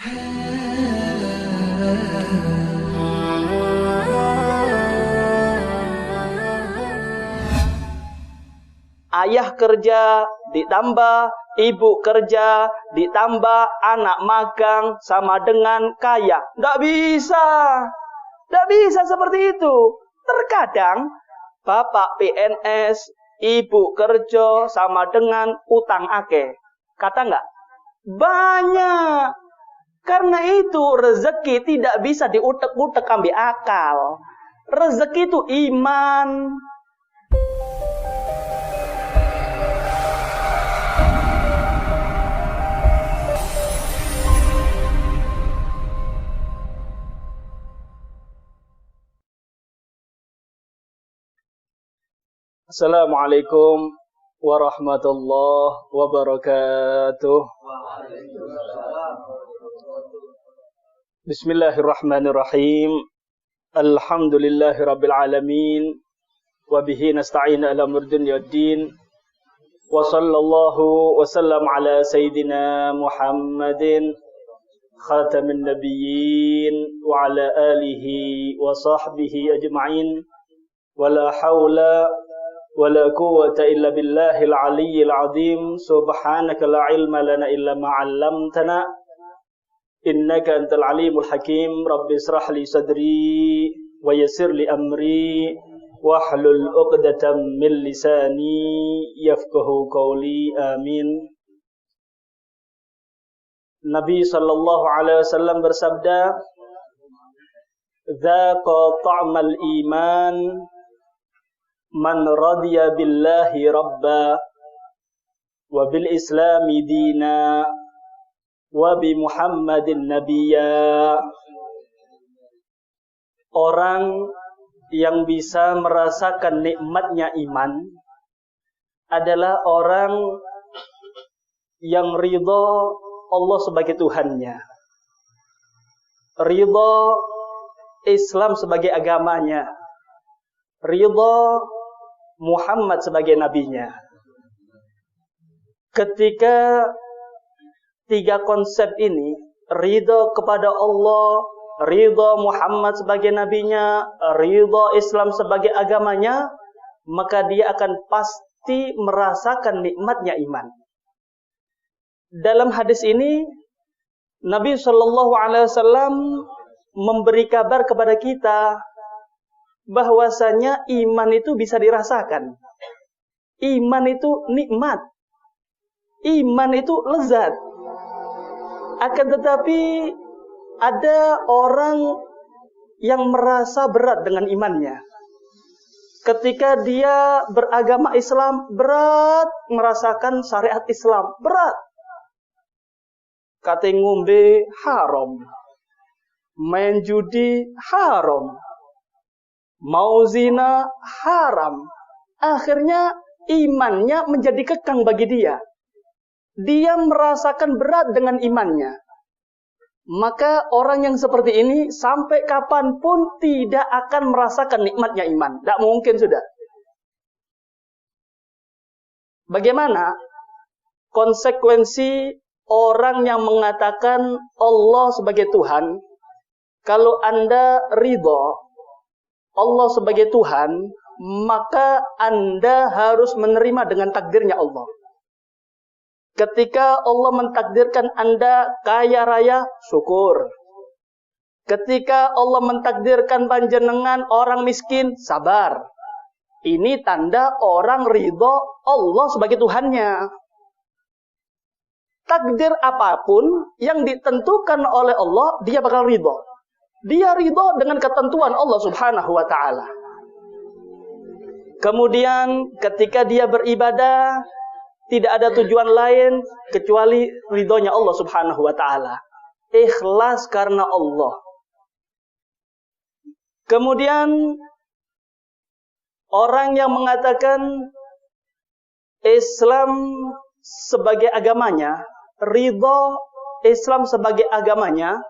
Ayah kerja ditambah ibu kerja ditambah anak magang sama dengan kaya. Nggak bisa. Nggak bisa seperti itu. Terkadang bapak PNS, ibu kerja sama dengan utang akeh. Kata nggak? Banyak. Karena itu rezeki tidak bisa diutek-utek ambil akal. Rezeki itu iman. Assalamualaikum warahmatullahi wabarakatuh. Bismillahirrahmanirrahim. Alhamdulillahirabbil alamin wa bihi nasta'in ala umuri dunya waddin. Wa sallallahu wa sallam ala sayyidina Muhammadin khatamin nabiyyin wa ala alihi wa sahbihi ajma'in. Wala haula wala quwwata illa billahil aliyyil azim. Subhanaka la ilma lana illa ma 'allamtana innaka antal alimul hakim. Rabbi israh li sadri wa yassir li amri wahlul 'uqdatam min lisani yafqahu qawli. Amin. Nabi sallallahu alaihi wasallam bersabda, "Dzaqa ta'mal iman man radiya billahi rabba wa bil islami dina wa bi Muhammadin nabiyya." Orang yang bisa merasakan nikmatnya iman adalah orang yang ridha Allah sebagai Tuhannya, ridha Islam sebagai agamanya, ridha Muhammad sebagai nabinya. Ketika tiga konsep ini, ridha kepada Allah, ridha Muhammad sebagai nabinya, ridha Islam sebagai agamanya, maka dia akan pasti merasakan nikmatnya iman. Dalam hadis ini, Nabi Shallallahu Alaihi Wasallam memberi kabar kepada kita bahwasanya iman itu bisa dirasakan. Iman itu nikmat. Iman itu lezat. Akan tetapi ada orang yang merasa berat dengan imannya. Ketika dia beragama Islam, berat merasakan syariat Islam, berat. Kata ngombe haram, main judi haram, mau zina haram. Akhirnya imannya menjadi kekang bagi dia. Dia merasakan berat dengan imannya. Maka orang yang seperti ini sampai kapanpun tidak akan merasakan nikmatnya iman. Tidak mungkin sudah. Bagaimana konsekuensi orang yang mengatakan Allah sebagai Tuhan? Kalau Anda ridha Allah sebagai Tuhan, maka Anda harus menerima dengan takdirnya Allah. Ketika Allah mentakdirkan Anda kaya raya, syukur. Ketika Allah mentakdirkan panjenengan orang miskin, sabar. Ini tanda orang ridha Allah sebagai Tuhannya. Takdir apapun yang ditentukan oleh Allah, dia bakal ridha. Dia ridha dengan ketentuan Allah Subhanahu wa ta'ala. Kemudian ketika dia beribadah, tidak ada tujuan lain kecuali ridhonya Allah Subhanahu wa ta'ala. Ikhlas karena Allah. Kemudian orang yang mengatakan Islam sebagai agamanya, ridha Islam sebagai agamanya,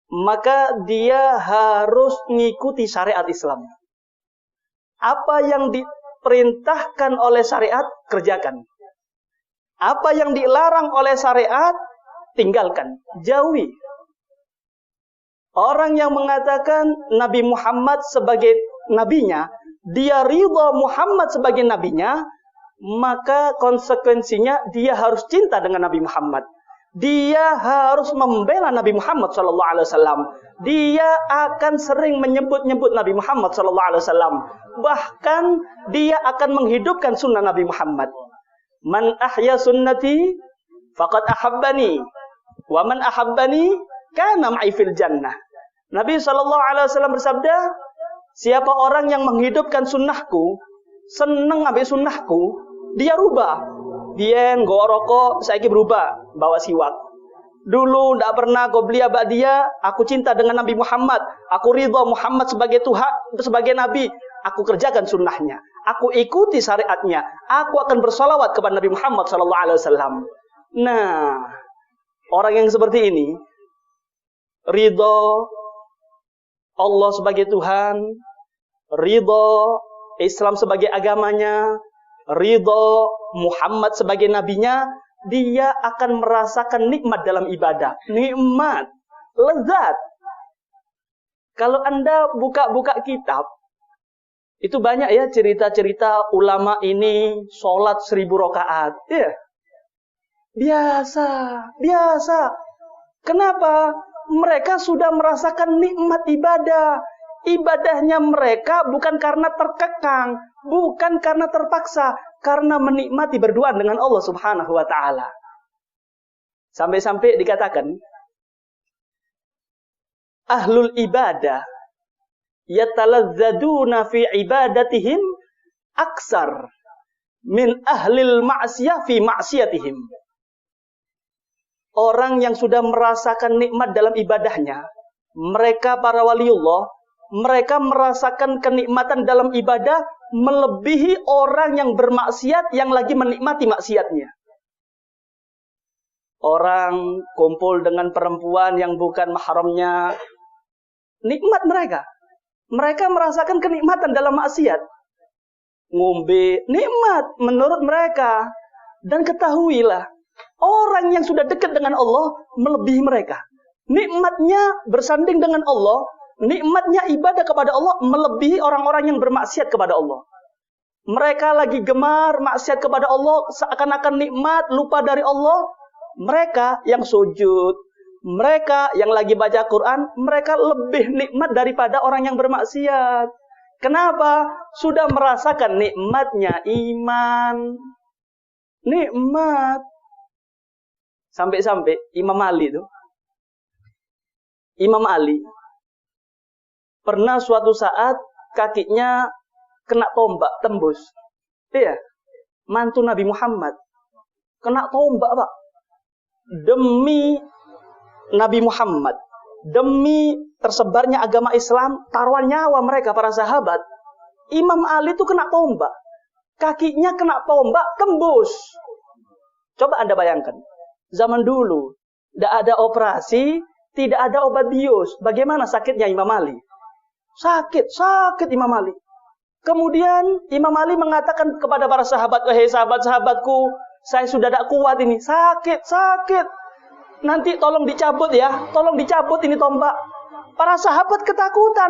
maka dia harus mengikuti syariat Islam. Apa yang diperintahkan oleh syariat, kerjakan. Apa yang dilarang oleh syariat, tinggalkan, jauhi. Orang yang mengatakan Nabi Muhammad sebagai nabinya, dia ridha Muhammad sebagai nabinya, maka konsekuensinya dia harus cinta dengan Nabi Muhammad. Dia harus membela Nabi Muhammad SAW. Dia akan sering menyebut-nyebut Nabi Muhammad SAW. Bahkan dia akan menghidupkan sunnah Nabi Muhammad. Man ahya sunnati faqad ahabbani, wa man ahabbani kana ma'i fil jannah. Nabi SAW bersabda, siapa orang yang menghidupkan sunnahku, seneng ambil sunnahku, dia rubah. Dia nggo rokok, saiki berubah, bawa siwak. Dulu ndak pernah go beli abak dia, aku cinta dengan Nabi Muhammad, aku ridha Muhammad sebagai Tuhan, sebagai Nabi, aku kerjakan sunnahnya, aku ikuti syariatnya, aku akan bersolawat kepada Nabi Muhammad SAW. Nah, orang yang seperti ini, ridha Allah sebagai Tuhan, ridha Islam sebagai agamanya, ridha Muhammad sebagai nabinya, dia akan merasakan nikmat dalam ibadah. Nikmat, lezat. Kalau Anda buka-buka kitab, itu banyak ya cerita-cerita ulama ini sholat 1000 rakaat. Ya. Biasa. Kenapa? Mereka sudah merasakan nikmat ibadah. Ibadahnya mereka bukan karena terkekang, bukan karena terpaksa, karena menikmati berduaan dengan Allah Subhanahu wa taala. Sampai-sampai dikatakan ahlul ibadah yataladzaduna fi ibadatihim aksar min ahlil ma'siyah fi ma'siyatihim. Orang yang sudah merasakan nikmat dalam ibadahnya, mereka para waliullah, mereka merasakan kenikmatan dalam ibadah melebihi orang yang bermaksiat yang lagi menikmati maksiatnya. Orang kumpul dengan perempuan yang bukan mahramnya, nikmat mereka. Mereka merasakan kenikmatan dalam maksiat. Ngombe, nikmat menurut mereka. Dan ketahuilah, orang yang sudah dekat dengan Allah melebihi mereka. Nikmatnya bersanding dengan Allah, nikmatnya ibadah kepada Allah melebihi orang-orang yang bermaksiat kepada Allah. Mereka lagi gemar maksiat kepada Allah, seakan-akan nikmat, lupa dari Allah. Mereka yang sujud, mereka yang lagi baca Quran, mereka lebih nikmat daripada orang yang bermaksiat. Kenapa? Sudah merasakan nikmatnya iman. Nikmat. Sampai-sampai Imam Ali itu. Imam Ali pernah suatu saat kakinya kena tombak tembus. Iya. Mantu Nabi Muhammad kena tombak, Pak. Demi Nabi Muhammad, demi tersebarnya agama Islam, taruhan nyawa mereka para sahabat. Imam Ali itu kena tombak. Kakinya kena tombak tembus. Coba Anda bayangkan. Zaman dulu tidak ada operasi, tidak ada obat bius. Bagaimana sakitnya Imam Ali? Sakit Imam Ali. Kemudian Imam Ali mengatakan kepada para sahabat, wahai sahabat-sahabatku, saya sudah tidak kuat ini. Sakit. Nanti tolong dicabut ya. Tolong dicabut ini tombak. Para sahabat ketakutan.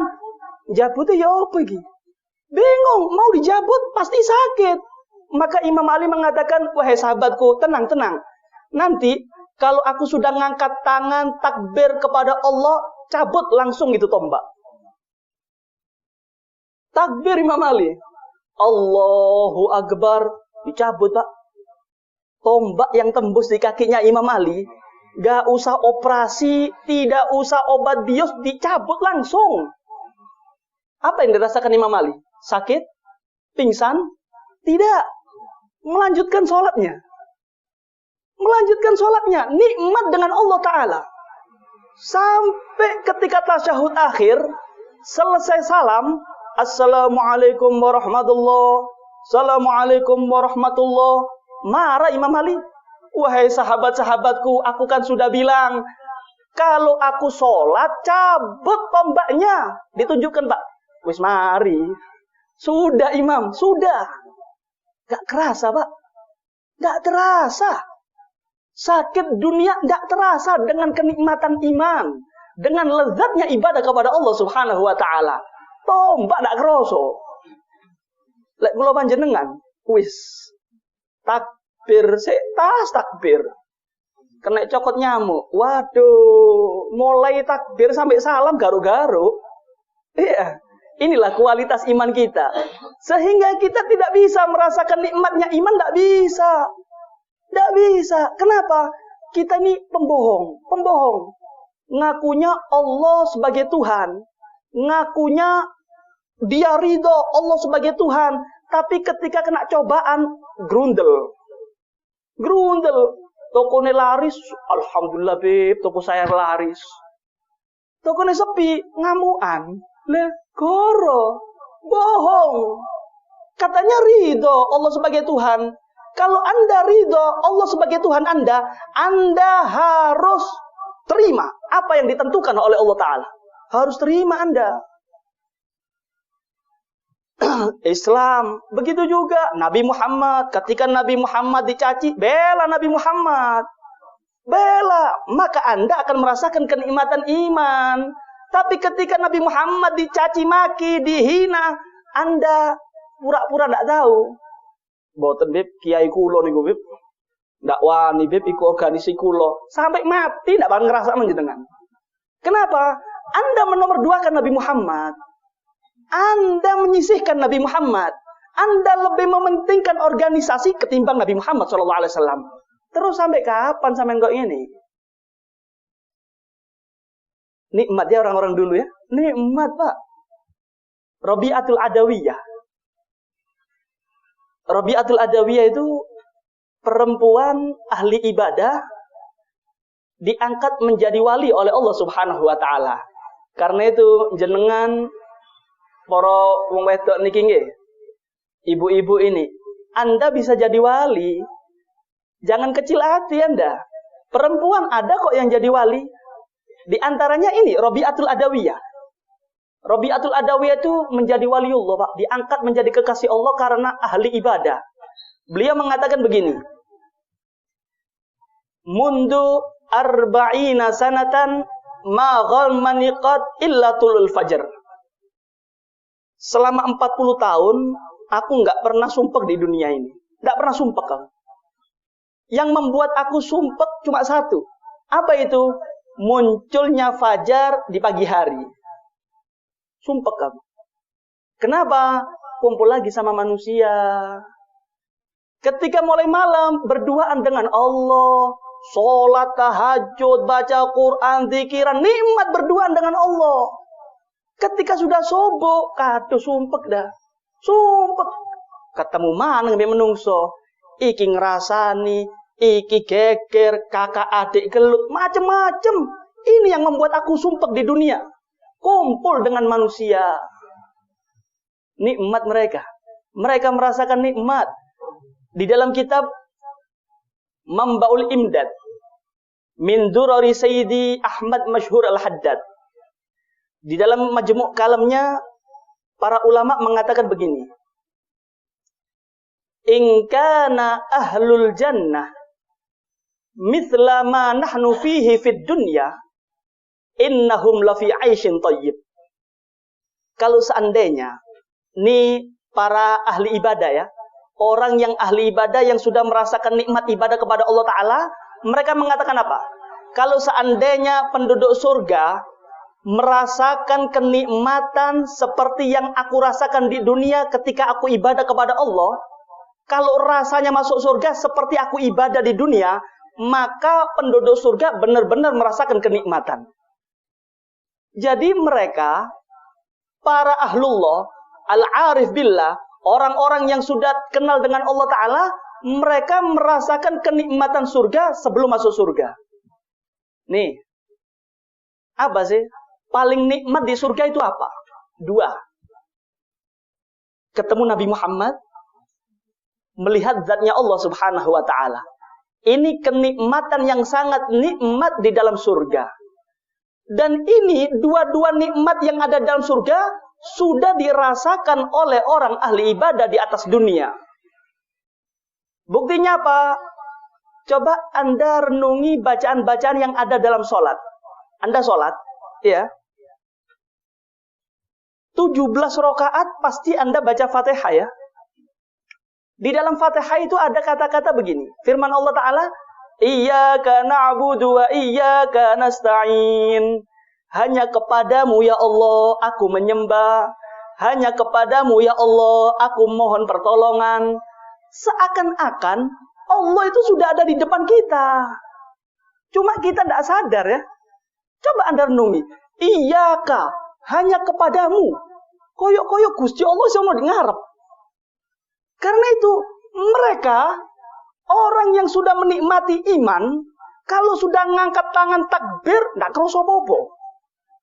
Jabutnya ya apa lagi? Bingung. Mau dijabut pasti sakit. Maka Imam Ali mengatakan, wahai sahabatku, tenang. Nanti kalau aku sudah ngangkat tangan takbir kepada Allah, cabut langsung itu tombak. Takbir Imam Ali. Allahu Akbar. Dicabut, Pak. Tombak yang tembus di kakinya Imam Ali, gak usah operasi, tidak usah obat bius, dicabut langsung. Apa yang dirasakan Imam Ali? Sakit? Pingsan? Tidak. Melanjutkan sholatnya. Nikmat dengan Allah Ta'ala. Sampai ketika tasyahud akhir, selesai salam, Assalamualaikum warahmatullahi. Assalamualaikum warahmatullahi. Marah Imam Ali. Wahai sahabat-sahabatku, aku kan sudah bilang, kalau aku sholat, cabut tombaknya. Ditunjukkan, Pak. Wis mari. Sudah Imam, sudah. Gak kerasa, Pak. Gak terasa. Sakit dunia gak terasa dengan kenikmatan iman. dengan lezatnya ibadah kepada Allah Subhanahu wa taala. Tombak ndak kroso. Lek kula panjenengan wis takbir sik tas takbir. Kena cokot nyamuk. Waduh, mulai takbir sampai salam garuk-garuk. Iya. Inilah kualitas iman kita. Sehingga kita tidak bisa merasakan nikmatnya iman, tidak bisa. Tidak bisa. Kenapa? Kita ini pembohong. Ngakunya Allah sebagai Tuhan. Ngakunya dia ridho Allah sebagai Tuhan. Tapi ketika kena cobaan, grundel. Toko ini laris. Alhamdulillah, Beb. Toko saya laris. Toko ini sepi. Ngamuan. Goro, bohong. Katanya ridho Allah sebagai Tuhan. Kalau Anda ridho Allah sebagai Tuhan Anda harus terima apa yang ditentukan oleh Allah Ta'ala. Harus terima Anda. Islam, begitu juga Nabi Muhammad. Ketika Nabi Muhammad dicaci, bela Nabi Muhammad. Bela, maka Anda akan merasakan kenikmatan iman. Tapi ketika Nabi Muhammad dicaci maki, dihina, Anda pura-pura tidak tahu. Boten Beb, kiai kulo niku Beb. Ndak wani Beb iku organisasi kulo. Sampai mati ndak bakal ngerasa menjenengan. Kenapa? Anda menomorduakan Nabi Muhammad. Anda menyisihkan Nabi Muhammad. Anda lebih mementingkan organisasi ketimbang Nabi Muhammad SAW. Terus sampai kapan sampai kok ini? Nikmatnya orang-orang dulu ya. Nikmat Pak. Rabi'atul Adawiyah. Rabi'atul Adawiyah itu perempuan ahli ibadah diangkat menjadi wali oleh Allah Subhanahu wa taala. Karena itu jenengan para wong wedok niki nggih. Ibu-ibu ini, Anda bisa jadi wali. Jangan kecil hati Anda. Perempuan ada kok yang jadi wali. Di antaranya ini Rabi'atul Adawiyah. Rabi'atul Adawiyah itu menjadi waliullah, Pak. Diangkat menjadi kekasih Allah karena ahli ibadah. Beliau mengatakan begini. Mundu arba'ina sanatan ma ghalmani qad illa tulul fajr. Selama 40 tahun aku enggak pernah sumpek di dunia ini. Enggak pernah sumpek kamu. Yang membuat aku sumpek cuma satu. Apa itu? Munculnya fajar di pagi hari. Sumpek kamu. Kenapa? Kumpul lagi sama manusia. Ketika mulai malam berduaan dengan Allah, sholat, tahajud, baca Quran, zikiran, nikmat berduaan dengan Allah. Ketika sudah subuh, kado sumpek dah. Sumpek. Ketemu mana ngambil menungso. Iki ngerasani, iki geger, kakak adik gelut, macem-macem. Ini yang membuat aku sumpek di dunia. Kumpul dengan manusia. Nikmat mereka. Mereka merasakan nikmat. Di dalam kitab Mambaul Imdad min Durari Sayyidi Ahmad Masyhur Al-Haddad. Di dalam majmu' kalamnya para ulama mengatakan begini. In kana ahlul jannah mithla ma nahnu fihi fid dunya innahum lafi 'aisyin thayyib. Kalau seandainya ini para ahli ibadah ya, orang yang ahli ibadah yang sudah merasakan nikmat ibadah kepada Allah Ta'ala, mereka mengatakan apa? Kalau seandainya penduduk surga merasakan kenikmatan seperti yang aku rasakan di dunia ketika aku ibadah kepada Allah, kalau rasanya masuk surga seperti aku ibadah di dunia, maka penduduk surga benar-benar merasakan kenikmatan. Jadi mereka, para ahlullah, al-arif billah, orang-orang yang sudah kenal dengan Allah Ta'ala, mereka merasakan kenikmatan surga sebelum masuk surga. Nih, apa sih? Paling nikmat di surga itu apa? 2. Ketemu Nabi Muhammad, melihat zatnya Allah Subhanahu wa Ta'ala. Ini kenikmatan yang sangat nikmat di dalam surga. Dan ini dua-dua nikmat yang ada dalam surga sudah dirasakan oleh orang ahli ibadah di atas dunia. Buktinya apa? Coba Anda renungi bacaan-bacaan yang ada dalam sholat. Anda sholat, ya, 17 rakaat pasti Anda baca Fatihah ya. Di dalam Fatihah itu ada kata-kata begini. Firman Allah Ta'ala, Iyyaka na'budu wa iyyaka nasta'in. Hanya kepadamu ya Allah aku menyembah. Hanya kepadamu ya Allah aku mohon pertolongan. Seakan-akan Allah itu sudah ada di depan kita. Cuma kita tidak sadar ya. Coba Anda renungi. Iyyaka, hanya kepadamu. Koyok-koyok Gusti Allah semua ngarep. Karena itu mereka, orang yang sudah menikmati iman, kalau sudah ngangkat tangan takbir, tidak kerasa apa-apa.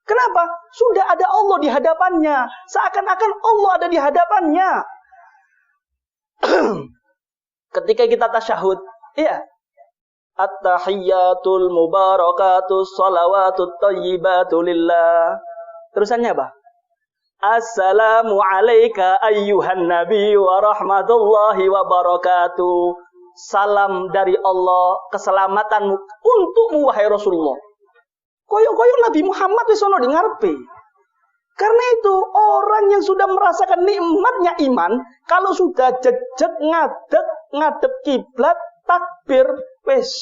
Kenapa? Sudah ada Allah di hadapannya. Seakan-akan Allah ada di hadapannya. Ketika kita tasyahud, iya. At-tahiyyatul mubarakatus salawatut thayyibatu lillah. Terusannya apa? Assalamu alayka ayyuhan nabi wa rahmatullahi wa barakatuh. Salam dari Allah, keselamatanmu untukmu wahai Rasulullah. Koyok-koyok Nabi Muhammad wis ono di ngarepe. Karena itu orang yang sudah merasakan nikmatnya iman, kalau sudah jejeg ngadep kiblat, takbir, wis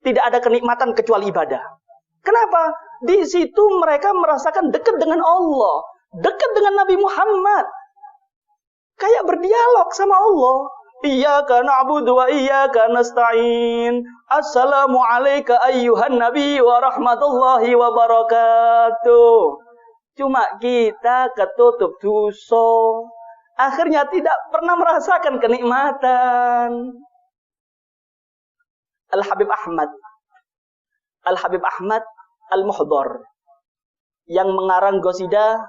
tidak ada kenikmatan kecuali ibadah. Kenapa? Di situ mereka merasakan dekat dengan Allah. Dekat dengan Nabi Muhammad. Kayak berdialog sama Allah. Iyyaka na'budu wa iyyaka nasta'in. Assalamu alayka ayyuhan nabi wa rahmatullahi wa barakatuh. Cuma kita ketutup dosa. Akhirnya tidak pernah merasakan kenikmatan. Al-Habib Ahmad Al-Muhdhar yang mengarang qasidah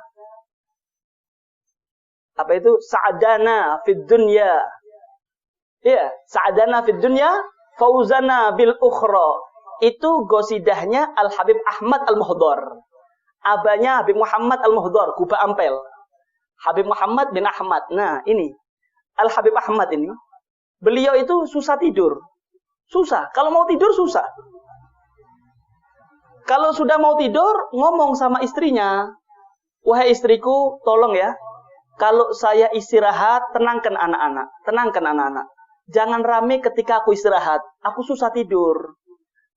apa itu? Sa'adana fid dunya. Iya, sa'adana fid dunya, fauzana bil ukhra. Itu qasidahnya Al-Habib Ahmad Al-Muhdhar. Abahnya Habib Muhammad Al-Muhdhar, Kuba Ampel. Habib Muhammad bin Ahmad. Nah, ini Al-Habib Ahmad ini. Beliau itu susah tidur. Susah. Kalau mau tidur susah. Kalau sudah mau tidur, ngomong sama istrinya. Wahai istriku, tolong ya. Kalau saya istirahat, tenangkan anak-anak. Tenangkan anak-anak. Jangan rame ketika aku istirahat. Aku susah tidur.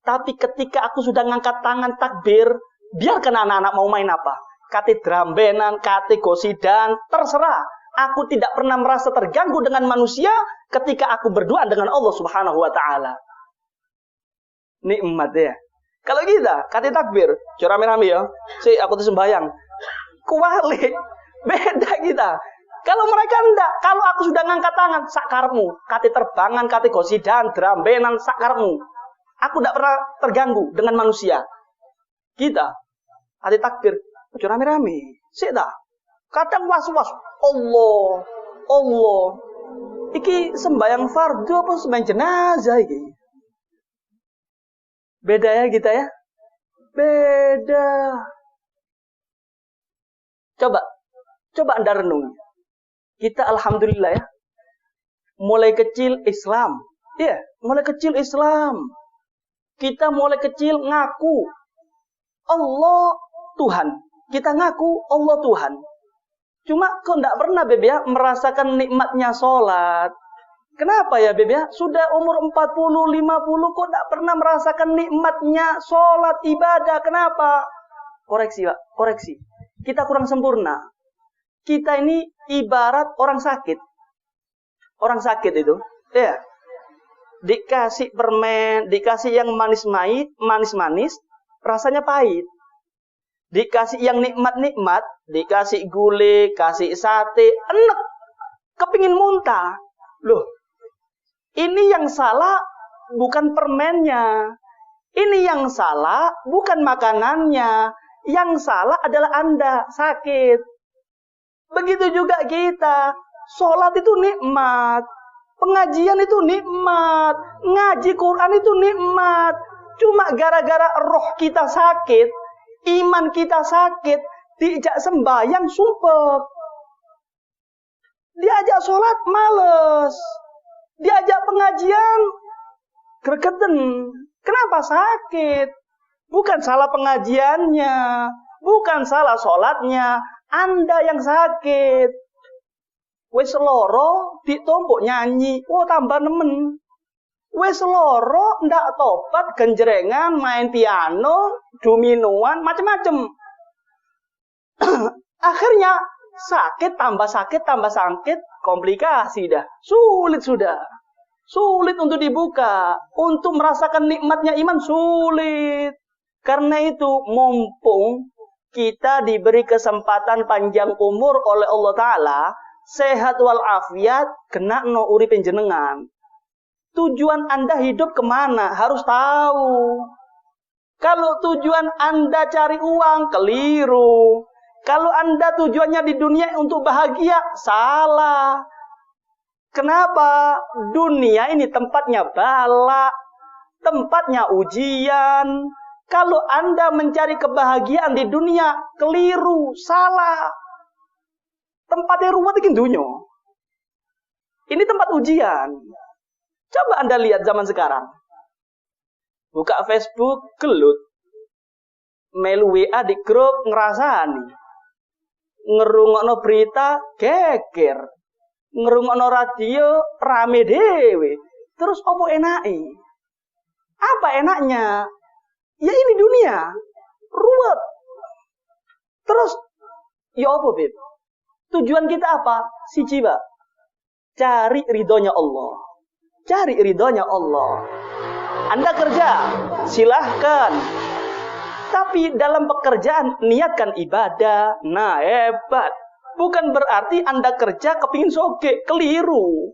Tapi ketika aku sudah ngangkat tangan takbir, biarkan anak-anak mau main apa. Kate drambenan, kate gosidan, terserah. Aku tidak pernah merasa terganggu dengan manusia ketika aku berdoa dengan Allah Subhanahu wa Ta'ala. Nikmat ya. Kalau kita, kate takbir, rame-rame ya. Aku tuh sembahyang. Kualik. Beda kita. Kalau mereka enggak, kalau aku sudah ngangkat tangan, sakarmu, kate terbangan, kate gosidan, drambenan, sakarmu. Aku tidak pernah terganggu dengan manusia. Kita, kate takbir, rame-rame. Sida. Kadang was-was. Allah. Iki sembahyang fardu apa sembahyang jenazah iki? Beda ya kita ya? Beda. Coba Anda renung. Kita alhamdulillah ya. Mulai kecil Islam. Iya, mulai kecil Islam. Kita mulai kecil ngaku Allah Tuhan. Kita ngaku Allah Tuhan. Cuma kok enggak pernah Beb ya merasakan nikmatnya sholat. Kenapa ya Beb ya? Sudah umur 40, 50 kok enggak pernah merasakan nikmatnya sholat ibadah. Kenapa? Koreksi Pak, koreksi. Kita kurang sempurna. Kita ini ibarat orang sakit. Orang sakit itu, ya. Dikasih permen, dikasih yang manis-manis, rasanya pahit. Dikasih yang nikmat-nikmat, dikasih gulai, kasih sate, enek. Kepingin muntah. Loh, ini yang salah bukan permennya. Ini yang salah bukan makanannya. Yang salah adalah Anda sakit. Begitu juga kita. Sholat itu nikmat. Pengajian itu nikmat. Ngaji Quran itu nikmat. Cuma gara-gara roh kita sakit, iman kita sakit, diajak sembahyang sumpek. Diajak sholat males. Diajak pengajian gregeten. Kenapa sakit? Bukan salah pengajiannya. Bukan salah sholatnya, Anda yang sakit. Wes loro ditumpuk nyanyi, tambah nemen. Wes loro ndak tobat, genjrengan, main piano, dominoan, macem-macem. Akhirnya sakit, tambah sakit, komplikasi dah. Sulit sudah. Sulit untuk dibuka. Untuk merasakan nikmatnya iman sulit. Karena itu mumpung kita diberi kesempatan panjang umur oleh Allah Ta'ala, sehat walafiat, kena no uripin jenengan. Tujuan Anda hidup kemana? Harus tahu. Kalau tujuan Anda cari uang, keliru. Kalau Anda tujuannya di dunia untuk bahagia, salah. Kenapa? Dunia ini tempatnya bala, tempatnya ujian. Kalau Anda mencari kebahagiaan di dunia, keliru, salah. Tempatnya ruwet iki dunia. Ini tempat ujian. Coba Anda lihat zaman sekarang. Buka Facebook, gelut. Melu WA di grup, ngerasani. Ngerungokno berita, geger. Ngerungokno radio, rame dewe. Terus apa enake? Apa enaknya? Ya ini dunia. Ruwet. Terus, ya apa, Beb? Tujuan kita apa? Siji, Pak. Cari ridhonya Allah. Cari ridhonya Allah. Anda kerja, silahkan. Tapi dalam pekerjaan, niatkan ibadah. Nah, hebat. Bukan berarti Anda kerja kepingin soge. Keliru.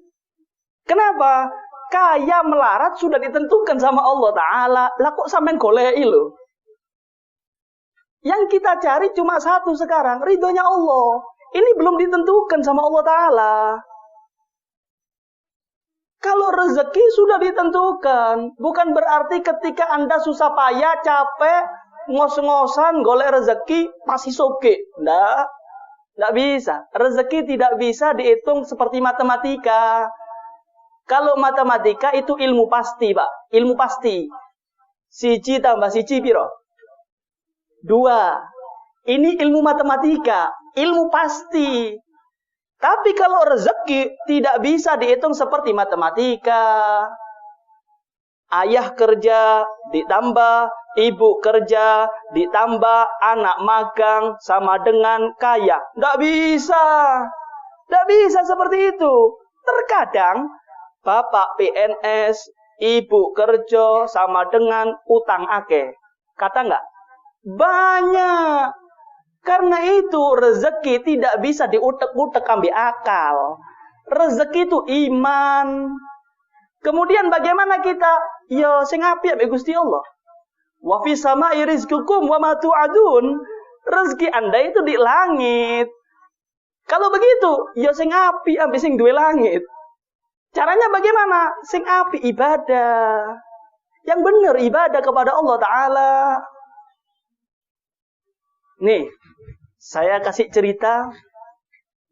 Kenapa? Kaya melarat sudah ditentukan sama Allah Ta'ala. Lah kok sampean goleki lho? Yang kita cari cuma satu sekarang. Ridhonya Allah. Ini belum ditentukan sama Allah Ta'ala. Kalau rezeki sudah ditentukan. Bukan berarti ketika Anda susah payah, capek, ngos-ngosan, golek rezeki, pasti soge. Nggak bisa. Rezeki tidak bisa dihitung seperti matematika. Kalau matematika itu ilmu pasti, Pak. Ilmu pasti. Siji tambah siji piro? 2. Ini ilmu matematika. Ilmu pasti. Tapi kalau rezeki tidak bisa dihitung seperti matematika. Ayah kerja ditambah, ibu kerja ditambah, anak magang sama dengan kaya. Nggak bisa. Nggak bisa seperti itu. Terkadang bapak PNS, ibu kerja sama dengan utang akeh. Kata nggak? Banyak. Karena itu rezeki tidak bisa diutek-utek ambil akal. Rezeki itu iman. Kemudian bagaimana kita? Ya sing apik ambek Gusti Allah. Wa fis sama'i rizqukum wa ma tu'adun. Rezeki Anda itu di langit. Kalau begitu, ya sing apik ambek sing duwe langit. Caranya bagaimana? Sing apik ibadah. Yang benar ibadah kepada Allah Ta'ala. Nih, saya kasih cerita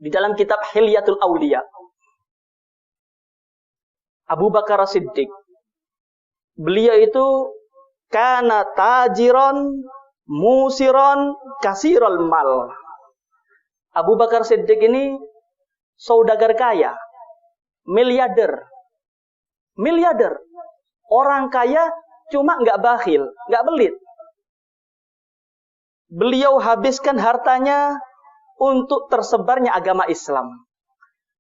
di dalam kitab Hilyatul Auliya. Abu Bakar Siddiq. Beliau itu kana tajiron musiron kasirul mal. Abu Bakar Siddiq ini saudagar kaya, miliarder. Miliarder. Orang kaya cuma nggak bakhil, nggak belit. Beliau habiskan hartanya untuk tersebarnya agama Islam.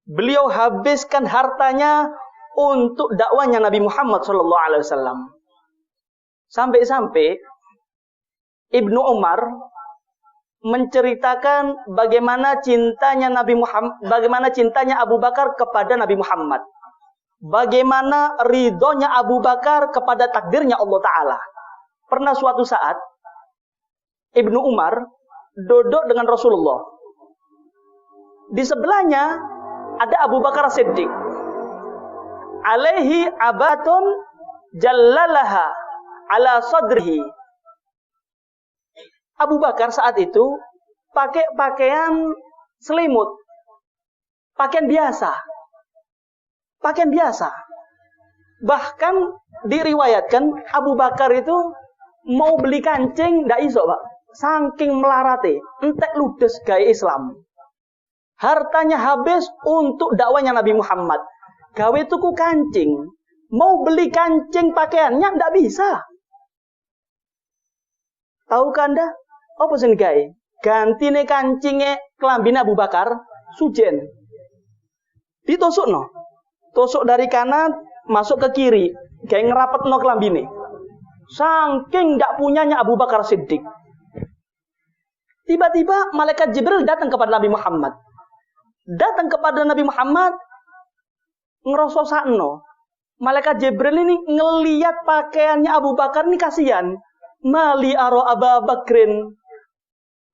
Beliau habiskan hartanya untuk dakwanya Nabi Muhammad SAW. Sampai-sampai Ibnu Umar menceritakan bagaimana cintanya Nabi Muhammad, bagaimana cintanya Abu Bakar kepada Nabi Muhammad. Bagaimana ridhonya Abu Bakar kepada takdirnya Allah Ta'ala. Pernah suatu saat Ibnu Umar duduk dengan Rasulullah. Di sebelahnya ada Abu Bakar Siddiq. Alaihi abatun jallalaha ala sadrihi. Abu Bakar saat itu pakai pakaian selimut. Pakaian biasa. Pakaian biasa. Bahkan diriwayatkan Abu Bakar itu mau beli kancing, ndak iso, Pak. saking melarate, entek ludes gaya Islam. Hartanya habis untuk dakwanya Nabi Muhammad. Gawe tuku kancing. Mau beli kancing pakaiannya ndak bisa. Tahukah Anda? Apa sing gawe? Gantine kancinge klambine Abu Bakar, sujen. Ditusukno. Tusuk dari kanan masuk ke kiri, kayak ngerapetno klambine. Saking ndak punyanya Abu Bakar Siddiq. Tiba-tiba malaikat Jibril datang kepada Nabi Muhammad. Datang kepada Nabi Muhammad, ngerososakno. Malaikat Jibril ini ngeliat pakaiannya Abu Bakar ini kasihan. Mali aro Aba Bakrin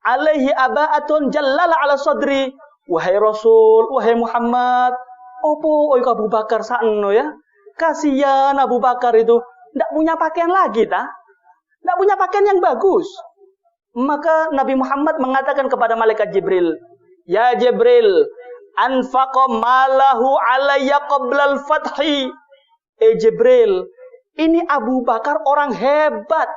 alaihi aba'atun jallala ala sadri. Wahai Rasul, wahai Muhammad, opo oy Abu Bakar sakno ya? Kasihan Abu Bakar itu ndak punya pakaian lagi ta? Ndak punya pakaian yang bagus. Maka Nabi Muhammad mengatakan kepada malaikat Jibril, "Ya Jibril, anfaqa malahu alayya qablal fathi." Jibril, ini Abu Bakar orang hebat.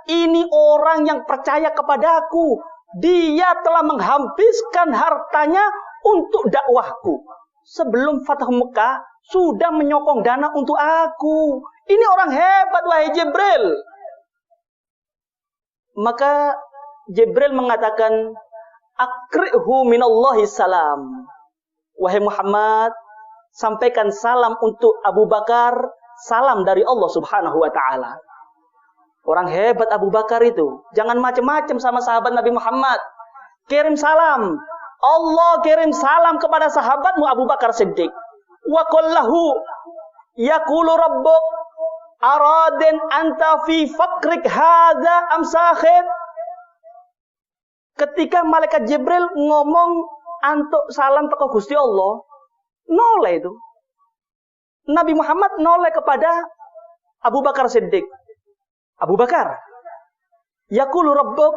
Ini orang yang percaya kepadaku. Dia telah menghabiskan hartanya untuk dakwahku. Sebelum Fatah Mekah, sudah menyokong dana untuk aku. Ini orang hebat, wahai Jibril. Maka Jibril mengatakan, "Akri'hu minallahi salam." Wahai Muhammad, sampaikan salam untuk Abu Bakar, salam dari Allah Subhanahu wa ta'ala. Orang hebat Abu Bakar itu. Jangan macam-macam sama sahabat Nabi Muhammad. Kirim salam. Allah kirim salam kepada sahabatmu Abu Bakar Siddiq. Wa qullahu yaqulu rabbuk aradin anta fi fakrik hadza am sakhid. Ketika malaikat Jibril ngomong antuk salam teko Gusti Allah, noleh itu. Nabi Muhammad noleh kepada Abu Bakar Siddiq. Abu Bakar, yaqulu rabbuk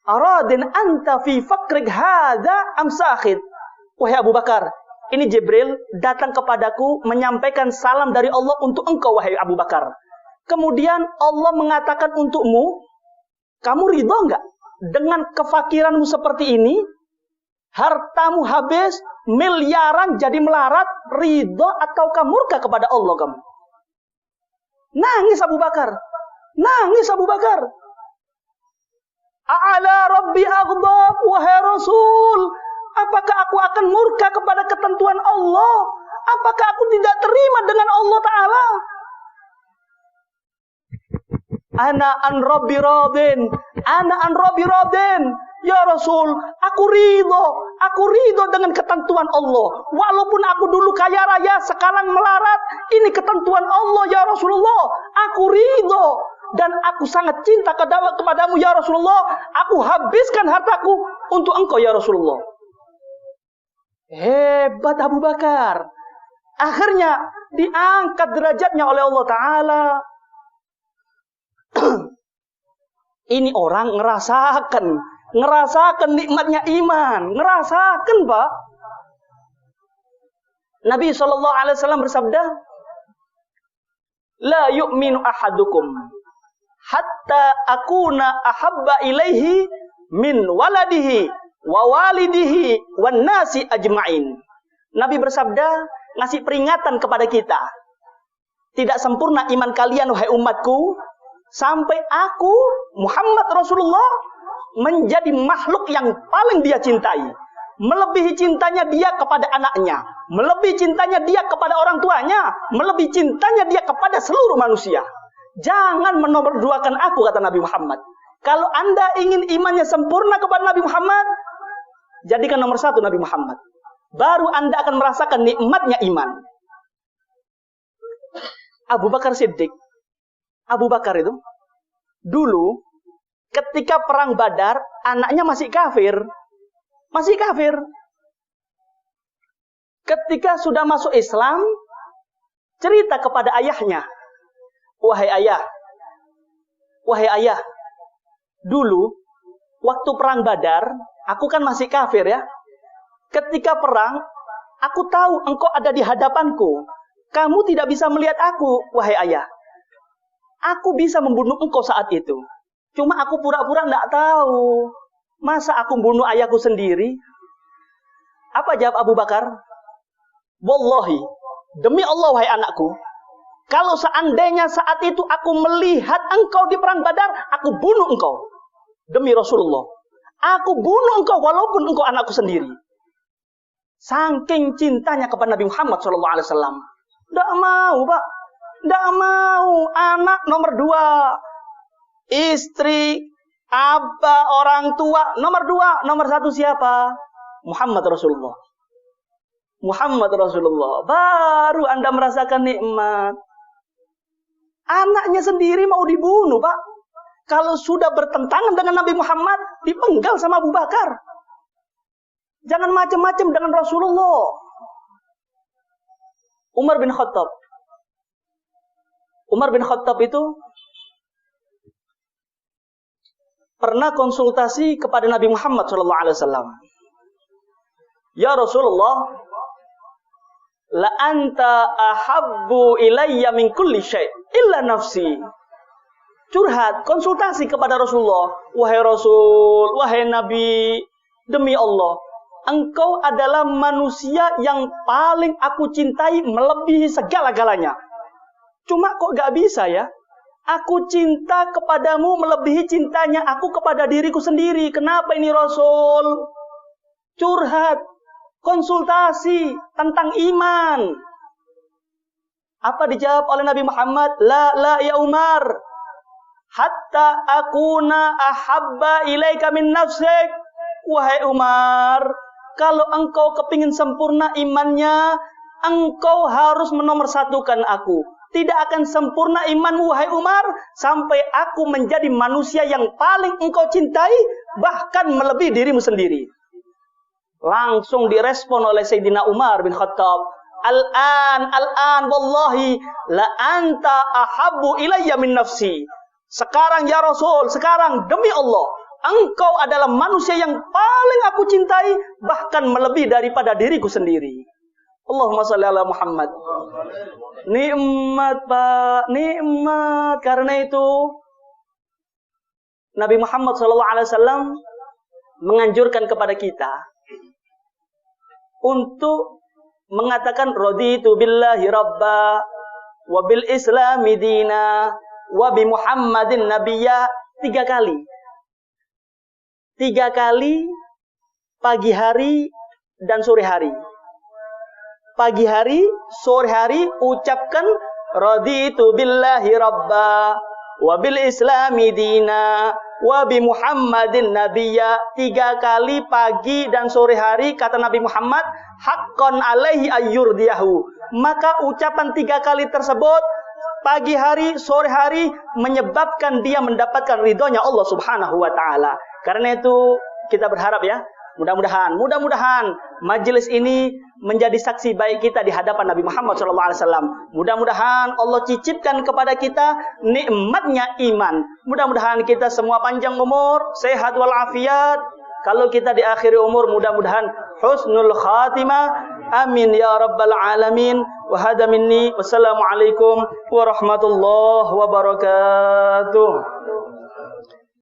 aradin anta fi fakrik hadza am sakhid. Wahai Abu Bakar, ini Jibril datang kepadaku menyampaikan salam dari Allah untuk engkau, wahai Abu Bakar. Kemudian Allah mengatakan untukmu, kamu ridho enggak dengan kefakiranmu seperti ini? Hartamu habis, miliaran jadi melarat, ridho ataukah murka kepada Allah kamu? Nangis Abu Bakar. Nangis Abu Bakar. A'ala Rabbi aghdab, wahai Rasul. Apakah aku akan murka kepada ketentuan Allah? Apakah aku tidak terima dengan Allah Ta'ala? Ana an Rabbi radin. Ana an Rabbi radin. Ya Rasul, aku ridho dengan ketentuan Allah. Walaupun aku dulu kaya raya, sekarang melarat, ini ketentuan Allah ya Rasulullah. Aku ridho dan aku sangat cinta kepadamu ya Rasulullah. Aku habiskan hartaku untuk engkau ya Rasulullah. Hebat Abu Bakar. Akhirnya diangkat derajatnya oleh Allah Ta'ala. Ini orang ngerasakan nikmatnya iman, ngerasakan Pak. Nabi SAW bersabda, "La yu'minu ahadukum hatta akuna ahabba ilaihi min waladihi wa walidihi wan nasi ajma'in." Nabi bersabda, ngasih peringatan kepada kita. Tidak sempurna iman kalian wahai umatku sampai aku Muhammad Rasulullah menjadi makhluk yang paling dia cintai. Melebihi cintanya dia kepada anaknya. Melebihi cintanya dia kepada orang tuanya. Melebihi cintanya dia kepada seluruh manusia. Jangan menomorduakan aku, kata Nabi Muhammad. Kalau Anda ingin imannya sempurna kepada Nabi Muhammad, jadikan nomor satu Nabi Muhammad. Baru Anda akan merasakan nikmatnya iman. Abu Bakar Siddiq. Abu Bakar itu dulu ketika perang Badar, anaknya masih kafir. Masih kafir. Ketika sudah masuk Islam, cerita kepada ayahnya. Wahai ayah, dulu waktu perang Badar, aku kan masih kafir ya. Ketika perang, aku tahu engkau ada di hadapanku. Kamu tidak bisa melihat aku, wahai ayah. Aku bisa membunuh engkau saat itu. Cuma aku pura-pura enggak tahu. Masa aku bunuh ayahku sendiri? Apa jawab Abu Bakar? Wallahi, demi Allah wahai anakku, kalau seandainya saat itu aku melihat engkau di perang Badar, aku bunuh engkau. Demi Rasulullah, aku bunuh engkau walaupun engkau anakku sendiri. Saking cintanya kepada Nabi Muhammad SAW. Tidak mau, Pak. Tidak mau. Anak nomor 2. Istri, abah, orang tua. Nomor 2. Nomor 1 siapa? Muhammad Rasulullah. Muhammad Rasulullah. Baru Anda merasakan nikmat. Anaknya sendiri mau dibunuh, Pak. Kalau sudah bertentangan dengan Nabi Muhammad, dipenggal sama Abu Bakar. Jangan macam-macam dengan Rasulullah. Umar bin Khattab. Umar bin Khattab itu pernah konsultasi kepada Nabi Muhammad SAW. Ya Rasulullah, la anta ahabbu ilayya min kulli syai' illa nafsi. Curhat, konsultasi kepada Rasulullah. Wahai Rasul, wahai Nabi, demi Allah, engkau adalah manusia yang paling aku cintai melebihi segala-galanya. Cuma kok gak bisa ya? Aku cinta kepadamu melebihi cintanya aku kepada diriku sendiri. Kenapa ini Rasul? Curhat, konsultasi tentang iman. Apa dijawab oleh Nabi Muhammad? La ya Umar. Hatta akuna ahabba ilaika min nafsik. Wahai Umar, kalau engkau kepingin sempurna imannya, engkau harus menomorsatukan aku. Tidak akan sempurna imanmu, wahai Umar, sampai aku menjadi manusia yang paling engkau cintai, bahkan melebihi dirimu sendiri. Langsung direspon oleh Sayyidina Umar bin Khattab. Al-an, wallahi, la anta ahabbu ilayya min nafsi. Sekarang ya Rasul, sekarang demi Allah, engkau adalah manusia yang paling aku cintai, bahkan melebihi daripada diriku sendiri. Allahumma shalli ala Muhammad. Nikmat, Pak, nikmat. Karena itu Nabi Muhammad SAW menganjurkan kepada kita untuk mengatakan raditu billahi rabba wa bil islami dina wa bi Muhammadin nabiyya 3 kali. 3 kali pagi hari dan sore hari. Pagi hari, sore hari ucapkan raditu billahi rabba wa bil islami dina wa bi Muhammadin nabiyya. 3 kali pagi dan sore hari kata Nabi Muhammad, haqqan alaihi ayyurdiyahu. Maka ucapan 3 kali tersebut pagi hari, sore hari menyebabkan dia mendapatkan ridhonya Allah Subhanahu wa taala. Karena itu kita berharap ya, mudah-mudahan majelis ini menjadi saksi baik kita di hadapan Nabi Muhammad SAW. Mudah-mudahan Allah cicipkan kepada kita nikmatnya iman. Mudah-mudahan kita semua panjang umur, sehat walafiat. Kalau kita di akhir umur, mudah-mudahan husnul khatimah. Amin ya rabbal alamin. Wa hada minni. Wassalamualaikum warahmatullahi wabarakatuh.